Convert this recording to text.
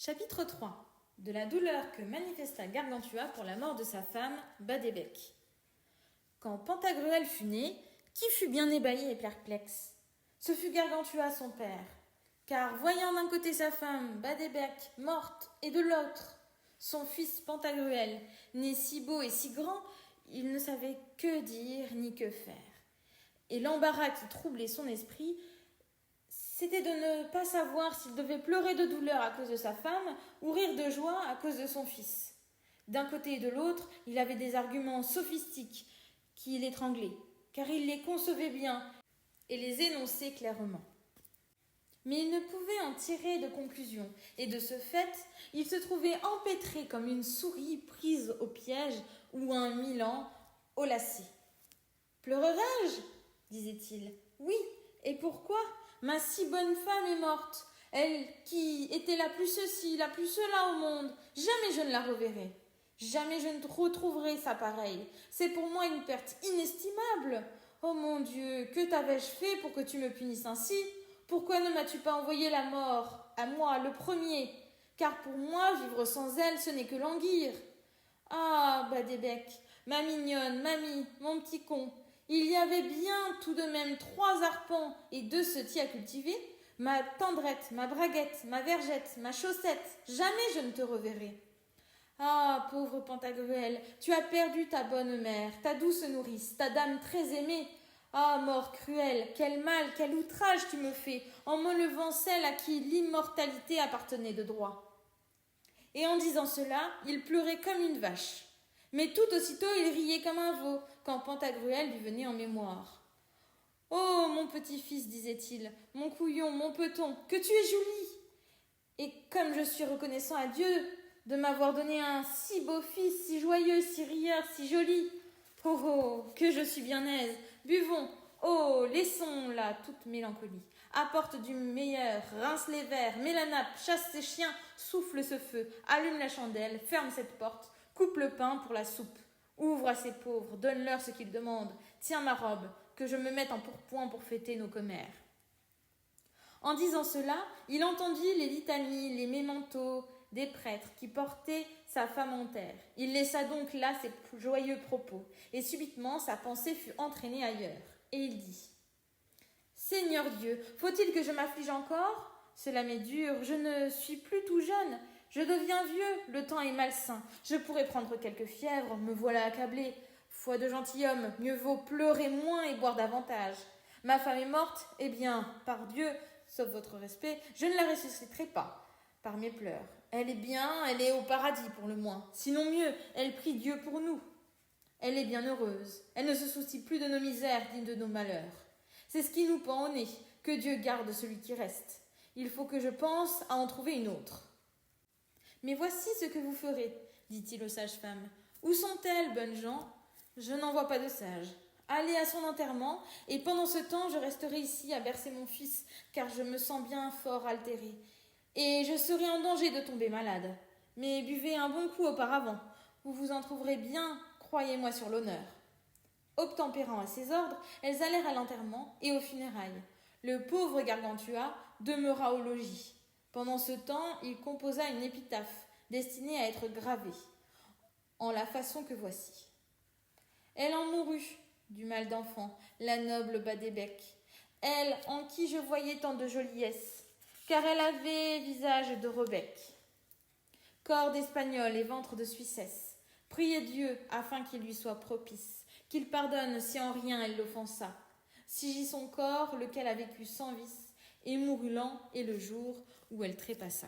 Chapitre 3. De la douleur que manifesta Gargantua pour la mort de sa femme, Badébec. Quand Pantagruel fut né, qui fut bien ébahi et perplexe? Ce fut Gargantua son père, car voyant d'un côté sa femme, Badébec, morte, et de l'autre, son fils Pantagruel, né si beau et si grand, il ne savait que dire ni que faire. Et l'embarras qui troublait son esprit, c'était de ne pas savoir s'il devait pleurer de douleur à cause de sa femme ou rire de joie à cause de son fils. D'un côté et de l'autre, il avait des arguments sophistiques qui l'étranglaient, car il les concevait bien et les énonçait clairement. Mais il ne pouvait en tirer de conclusion, et de ce fait, il se trouvait empêtré comme une souris prise au piège ou un milan au lacet. « Pleurerai-je » disait-il. « Oui, et pourquoi ? Ma si bonne femme est morte, elle qui était la plus ceci, la plus cela au monde. Jamais je ne la reverrai. Jamais je ne retrouverai sa pareille. C'est pour moi une perte inestimable. Oh mon Dieu, que t'avais-je fait pour que tu me punisses ainsi ? Pourquoi ne m'as-tu pas envoyé la mort, à moi, le premier ? Car pour moi, vivre sans elle, ce n'est que languir. Ah, Badébec, ma mignonne, mamie, mon petit con, il y avait bien tout de même 3 arpents et 2 settiers à cultiver. Ma tendrette, ma braguette, ma vergette, ma chaussette, jamais je ne te reverrai. Ah, pauvre Pantagruel, tu as perdu ta bonne mère, ta douce nourrice, ta dame très aimée. Ah, mort cruelle, quel mal, quel outrage tu me fais, en m'enlevant celle à qui l'immortalité appartenait de droit. Et en disant cela, il pleurait comme une vache. Mais tout aussitôt il riait comme un veau, quand Pantagruel lui venait en mémoire. « Oh, mon petit-fils, disait-il, mon couillon, mon peton, que tu es joli ! Et comme je suis reconnaissant à Dieu de m'avoir donné un si beau fils, si joyeux, si rieur, si joli. Oh, oh, que je suis bien aise. Buvons. Oh, laissons là toute mélancolie. Apporte du meilleur, rince les verres, mets la nappe, chasse ces chiens, souffle ce feu, allume la chandelle, ferme cette porte, coupe le pain pour la soupe. Ouvre à ces pauvres, donne-leur ce qu'ils demandent. Tiens ma robe, que je me mette en pourpoint pour fêter nos commères. » En disant cela, il entendit les litanies, les mémentos des prêtres qui portaient sa femme en terre. Il laissa donc là ses joyeux propos, et subitement sa pensée fut entraînée ailleurs. Et il dit : « Seigneur Dieu, faut-il que je m'afflige encore ? Cela m'est dur, je ne suis plus tout jeune. Je deviens vieux, le temps est malsain. Je pourrais prendre quelque fièvre, me voilà accablé. Foi de gentilhomme, mieux vaut pleurer moins et boire davantage. Ma femme est morte, eh bien, par Dieu, sauf votre respect, je ne la ressusciterai pas par mes pleurs. Elle est bien, elle est au paradis pour le moins. Sinon mieux, elle prie Dieu pour nous. Elle est bien heureuse. Elle ne se soucie plus de nos misères ni de nos malheurs. C'est ce qui nous pend au nez, que Dieu garde celui qui reste. Il faut que je pense à en trouver une autre. » « Mais voici ce que vous ferez, dit-il aux sages-femmes. Où sont-elles, bonnes gens ? Je n'en vois pas de sages. Allez à son enterrement, et pendant ce temps, je resterai ici à bercer mon fils, car je me sens bien fort altéré. Et je serai en danger de tomber malade. Mais buvez un bon coup auparavant. Vous vous en trouverez bien, croyez-moi sur l'honneur. » Obtempérant à ses ordres, elles allèrent à l'enterrement et aux funérailles. Le pauvre Gargantua demeura au logis. Pendant ce temps, il composa une épitaphe destinée à être gravée, en la façon que voici. Elle en mourut, du mal d'enfant, la noble Badébec, elle en qui je voyais tant de joliesse, car elle avait visage de Rebec, corps d'Espagnol et ventre de Suissesse. Priez Dieu afin qu'il lui soit propice, qu'il pardonne si en rien elle l'offensa. Sigit son corps, lequel a vécu sans vice, et mourut lent, et le jour où elle trépassa.